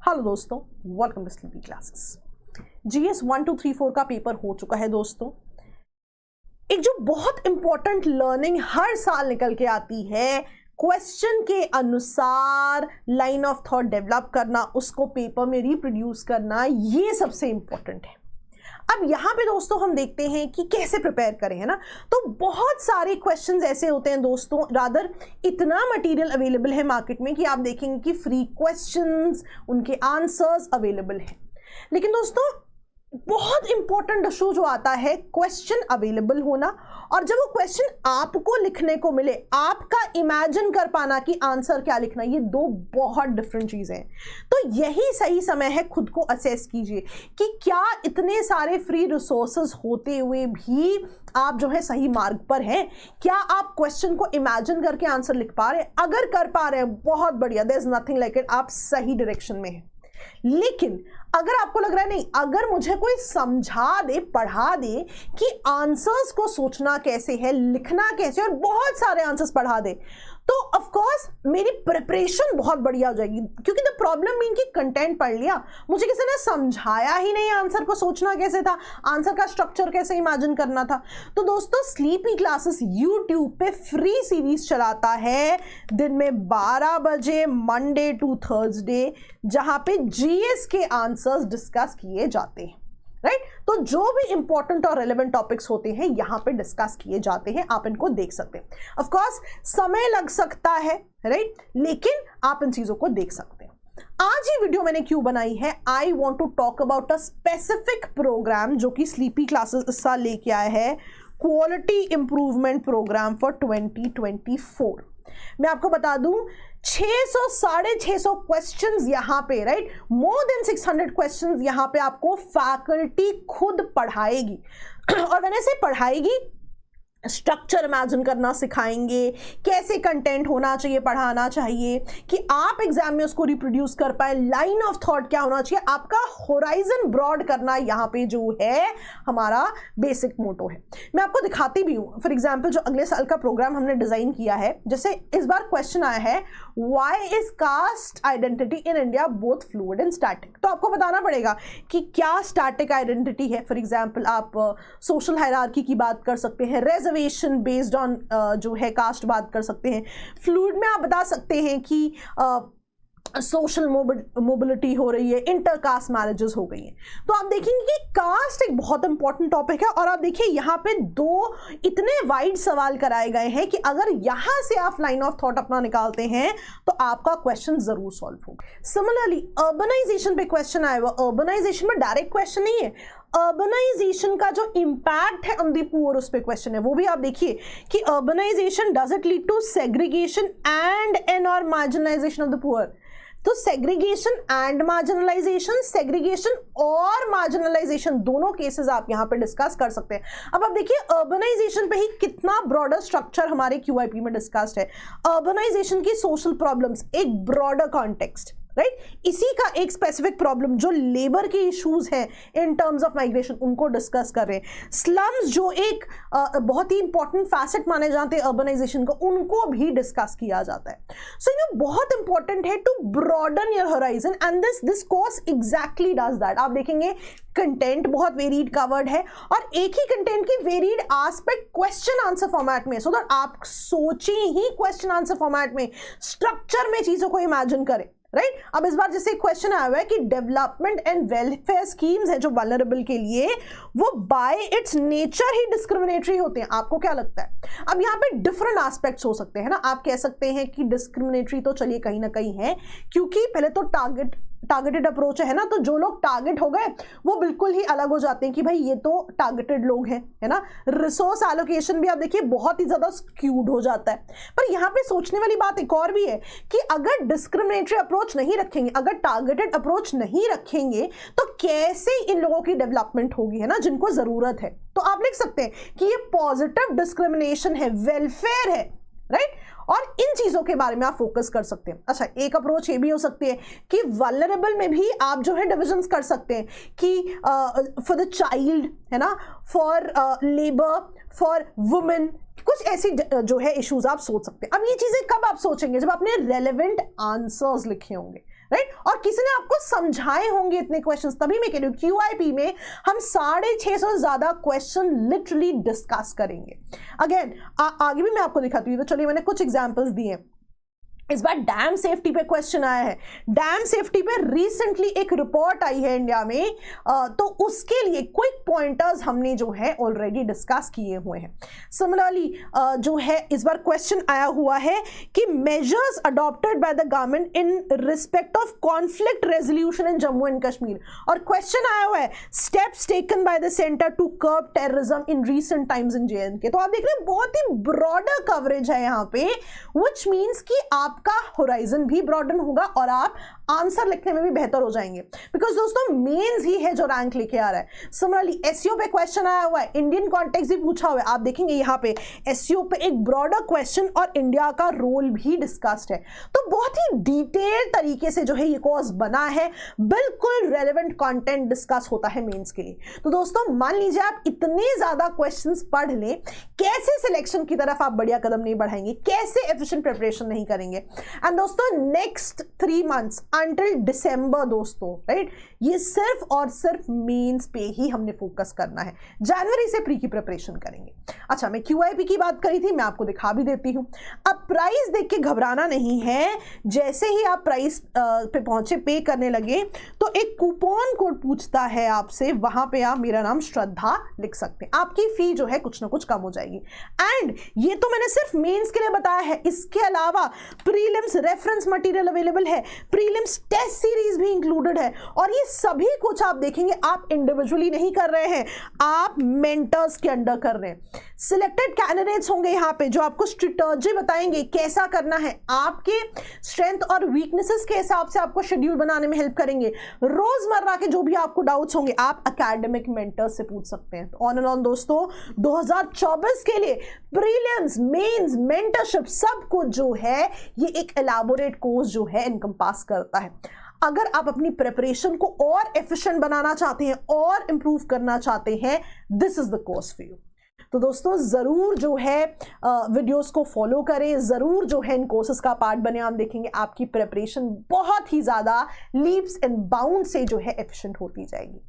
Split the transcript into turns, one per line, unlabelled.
Hello दोस्तों, welcome to Sleepy classes. GS 1 2 3 4 का paper हो चुका है दोस्तों। एक जो बहुत इंपॉर्टेंट लर्निंग हर साल निकल के आती है, क्वेश्चन के अनुसार लाइन ऑफ थॉट डेवलप करना, उसको पेपर में रिप्रोड्यूस करना, ये सबसे इंपॉर्टेंट है। अब यहाँ पे दोस्तों हम देखते हैं कि कैसे प्रिपेयर करें, है ना। तो बहुत सारे क्वेश्चंस ऐसे होते हैं दोस्तों, रादर इतना मटेरियल अवेलेबल है मार्केट में कि आप देखेंगे कि फ्री क्वेश्चंस, उनके आंसर्स अवेलेबल हैं। लेकिन दोस्तों बहुत इंपॉर्टेंट इशू जो आता है, क्वेश्चन अवेलेबल होना, और जब वो क्वेश्चन आपको लिखने को मिले, आपका इमेजिन कर पाना कि आंसर क्या लिखना, ये दो बहुत डिफरेंट चीजें हैं। तो यही सही समय है, खुद को असेस कीजिए कि क्या इतने सारे फ्री रिसोर्सेज होते हुए भी आप जो है सही मार्ग पर हैं। क्या आप क्वेश्चन को इमेजिन करके आंसर लिख पा रहे हैं? अगर कर पा रहे हैं, बहुत बढ़िया, there is nothing like it, आप सही डायरेक्शन में हैं। लेकिन अगर आपको लग रहा है नहीं, अगर मुझे कोई समझा दे, पढ़ा दे कि आंसर्स को सोचना कैसे है, लिखना कैसे, और बहुत सारे आंसर्स पढ़ा दे, तो ऑफ कोर्स मेरी प्रिपरेशन बहुत बढ़िया हो जाएगी। क्योंकि द प्रॉब्लम मीन कि कंटेंट पढ़ लिया, मुझे किसी ने समझाया ही नहीं आंसर को सोचना कैसे था, आंसर का स्ट्रक्चर कैसे इमेजिन करना था। तो दोस्तों स्लीपी क्लासेस यूट्यूब पे फ्री सीरीज चलाता है दिन में 12 बजे मंडे टू थर्सडे, जहां पे जीएस के आंसर्स डिस्कस किए जाते हैं, राइट। तो जो भी इंपॉर्टेंट और रेलेवेंट टॉपिक्स होते हैं यहां पे डिस्कस किए जाते हैं, आप इनको देख सकते हैं। ऑफ कोर्स समय लग सकता है, राइट, लेकिन आप इन चीजों को देख सकते हैं। आज ये वीडियो मैंने क्यों बनाई है, I want to talk about a specific program जो कि स्लीपी क्लासेस इस साल लेके आया है, क्वालिटी इंप्रूवमेंट प्रोग्राम फॉर 2024। मैं आपको बता दूं 600-650 क्वेश्चंस यहां पे, राइट, मोर देन 600 क्वेश्चंस यहां पे आपको फैकल्टी खुद पढ़ाएगी। और मैंने से पढ़ाएगी, स्ट्रक्चर इमेजिन करना सिखाएंगे, कैसे कंटेंट होना चाहिए, पढ़ाना चाहिए कि आप एग्जाम में उसको रिप्रोड्यूस कर पाए, लाइन ऑफ थॉट क्या होना चाहिए, आपका होराइजन ब्रॉड करना यहाँ पे जो है हमारा बेसिक मोटो है। मैं आपको दिखाती भी हूँ। फॉर एग्जाम्पल जो अगले साल का प्रोग्राम हमने डिजाइन किया है, जैसे इस बार क्वेश्चन आया है why is cast identity in India both fluid and static. तो आपको बताना पड़ेगा कि क्या स्टैटिक आइडेंटिटी है। फॉर एग्जाम्पल आप सोशल हायरार्की की बात कर सकते हैं, रिजर्वेशन बेस्ड ऑन जो है कास्ट बात कर सकते हैं। फ्लूइड में आप बता सकते हैं कि सोशल मोबिलिटी हो रही है, इंटरकास्ट मैरिजेस हो गई हैं। तो आप देखेंगे कि कास्ट एक बहुत इंपॉर्टेंट टॉपिक है। और आप देखिए यहाँ पे दो इतने वाइड सवाल कराए गए हैं कि अगर यहाँ से आप लाइन ऑफ थॉट अपना निकालते हैं तो आपका क्वेश्चन जरूर सॉल्व होगा। सिमिलरली अर्बनाइजेशन पे क्वेश्चन आया हुआ, अर्बनाइजेशन में डायरेक्ट क्वेश्चन नहीं है, अर्बनाइजेशन का जो इंपैक्ट है ऑन द पुअर, उस पे क्वेश्चन है। वो भी आप देखिए कि urbanisation does it lead to segregation and और मार्जिनलाइजेशन ऑफ द पुअर। तो सेग्रीगेशन एंड मार्जिनलाइजेशन, सेग्रीगेशन और मार्जिनलाइजेशन, दोनों केसेस आप यहां पे डिस्कस कर सकते हैं। अब आप देखिए अर्बनाइजेशन पे ही कितना ब्रॉडर स्ट्रक्चर हमारे क्यूआईपी में डिस्कस्ड है। अर्बनाइजेशन की सोशल प्रॉब्लम्स, एक ब्रॉडर कॉन्टेक्स्ट, राइट, इसी का एक स्पेसिफिक प्रॉब्लम जो लेबर के इश्यूज हैं इन टर्म्स ऑफ माइग्रेशन, उनको डिस्कस कर रहे हैं। स्लम्स जो एक बहुत ही इंपॉर्टेंट फैसेट माने जाते हैं अर्बनाइजेशन को, उनको भी डिस्कस किया जाता है। सो ये बहुत इंपॉर्टेंट है to broaden your horizon, and this course exactly does that. आप देखेंगे कंटेंट बहुत वेरीड कवर्ड है, और एक ही कंटेंट की varied aspect question answer format में, सो दैट आप सोचे ही क्वेश्चन आंसर फॉर्मेट में, स्ट्रक्चर में चीजों को इमेजिन करें, राइट। अब इस बार जैसे क्वेश्चन आया हुआ है कि डेवलपमेंट एंड वेलफेयर स्कीम्स है जो वल्नरेबल के लिए, वो bye it's nature he discriminatory होते हैं। आपको क्या लगता है? अब यहाँ पे डिफरेंट एस्पेक्ट्स हो सकते हैं ना। आप कह सकते हैं कि डिस्क्रिमिनेटरी तो चलिए कहीं ना कहीं है, क्योंकि पहले तो टारगेटेड अप्रोच है ना, तो जो लोग टारगेट हो गए वो बिल्कुल ही अलग हो जाते हैं कि भाई ये तो टारगेटेड लोग हैं, है ना। रिसोर्स एलोकेशन भी आप देखिए बहुत ही ज्यादा स्क्यूड हो जाता है। पर यहाँ पे सोचने वाली बात एक और भी है कि अगर डिस्क्रिमिनेटरी अप्रोच नहीं रखेंगे, अगर टारगेटेड अप्रोच नहीं रखेंगे, तो कैसे इन लोगों की डेवलपमेंट होगी, है ना, जिनको जरूरत है। तो आप लिख सकते हैं कि ये पॉजिटिव डिस्क्रिमिनेशन है, वेलफेयर है, राइट, और इन चीजों के बारे में आप फोकस कर सकते हैं। अच्छा, एक अप्रोच ये भी हो सकती है कि वल्नरेबल में भी आप जो है डिविजन्स कर सकते हैं कि फॉर द चाइल्ड, है ना, फॉर लेबर, फॉर वुमेन, कुछ ऐसी जो है इश्यूज आप सोच सकते हैं। अब ये चीजें कब आप सोचेंगे? जब आपने रेलेवेंट आंसर्स लिखे होंगे, राइट, और किसी ने आपको समझाए होंगे इतने क्वेश्चंस, तभी मैं कह रही हूँ QIP में हम 650 से ज्यादा क्वेश्चन लिटरली डिस्कस करेंगे। अगेन आगे भी मैं आपको दिखाती हूँ, तो चलिए मैंने कुछ एग्जांपल्स दिए। इस बार डैम सेफ्टी पे क्वेश्चन आया है। डैम सेफ्टी पे रिसेंटली एक रिपोर्ट आई है इंडिया में, तो उसके लिए क्विक पॉइंटर्स हमने जो है ऑलरेडी डिस्कस किए हुए हैं। सिमिलरली जो है इस बार क्वेश्चन आया हुआ है कि measures adopted by the government in respect of conflict resolution in Jammu and Kashmir, और क्वेश्चन आया हुआ है steps taken by the centre to curb terrorism in recent times in JNK। तो आप देख रहे हैं बहुत ही ब्रॉडर कवरेज है यहाँ पे, विच मीन्स कि आप का होराइजन भी ब्रॉडन होगा और आप आंसर लिखने में भी बेहतर हो जाएंगे, बिकॉज दोस्तों मेंस ही है जो रैंक लेके आ रहा है। सिमिलरली SEO पे क्वेश्चन आया हुआ है, इंडियन कॉन्टेक्स्ट भी पूछा हुआ है। आप देखेंगे यहाँ पे SEO पे एक ब्रॉडर क्वेश्चन और इंडिया का रोल भी डिस्कस्ड है। तो बहुत ही डिटेल तरीके से जो है ये कोर्स बना है, बिल्कुल रेलेवेंट कंटेंट डिस्कस होता है मेंस के लिए। तो दोस्तों मान लीजिए आप इतने ज्यादा क्वेश्चंस पढ़ लें, कैसे सिलेक्शन की तरफ आप बढ़िया कदम नहीं बढ़ाएंगे, कैसे एफिशिएंट प्रिपरेशन नहीं करेंगे। एंड दोस्तों नेक्स्ट 3 मंथ्स अंटिल दिसंबर दोस्तों, राइट, ये सिर्फ और सिर्फ मेंस पे ही हमने फोकस करना है। जनवरी से प्री की प्रिपरेशन करेंगे। अच्छा, मैं QIP की बात करी थी, मैं आपको दिखा भी देती हूं। अब प्राइस देख के घबराना नहीं है, जैसे ही आप प्राइस पे पहुंचे, पे करने लगे, तो एक कूपन कोड पूछता है आपसे, वहां पे आप मेरा नाम श्रद्धा लिख सकते हैं, आपकी फी जो है कुछ ना कुछ कम हो जाएगी। एंड ये तो मैंने सिर्फ मेंस के लिए बताया है, इसके अलावा प्रीलिम्स रेफरेंस मटेरियल अवेलेबल है, प्रीलिम्स टेस्ट सीरीज भी इंक्लूडेड है, और ये सभी कुछ आप देखेंगे आप इंडिविजुअली नहीं कर रहे हैं, आप मेंटर्स के अंडर कर रहे हैं। सिलेक्टेड कैंडिडेट्स होंगे यहाँ पे जो आपको स्ट्रेटजी बताएंगे कैसा करना है, आपके स्ट्रेंथ और वीकनेसेस के हिसाब से आपको शेड्यूल बनाने में हेल्प करेंगे। रोजमर्रा के जो भी आपको डाउट्स होंगे आप एकेडमिक मेंटर्स से पूछ सकते हैं। ऑन एंड ऑन दोस्तों 2024 के लिए प्रीलिम्स, मेंस, मेंटरशिप सब कुछ जो है ये एक एलाबोरेट कोर्स जो है इनकम्पास करता है। अगर आप अपनी प्रिपरेशन को और एफिशिएंट बनाना चाहते हैं और इंप्रूव करना चाहते हैं, this is the course for you. तो दोस्तों जरूर जो है वीडियोस को फॉलो करें, जरूर जो है इन कोर्सेज का पार्ट बने। आप देखेंगे आपकी प्रिपरेशन बहुत ही ज्यादा लीप्स एंड बाउंड से जो है एफिशिएंट होती जाएगी।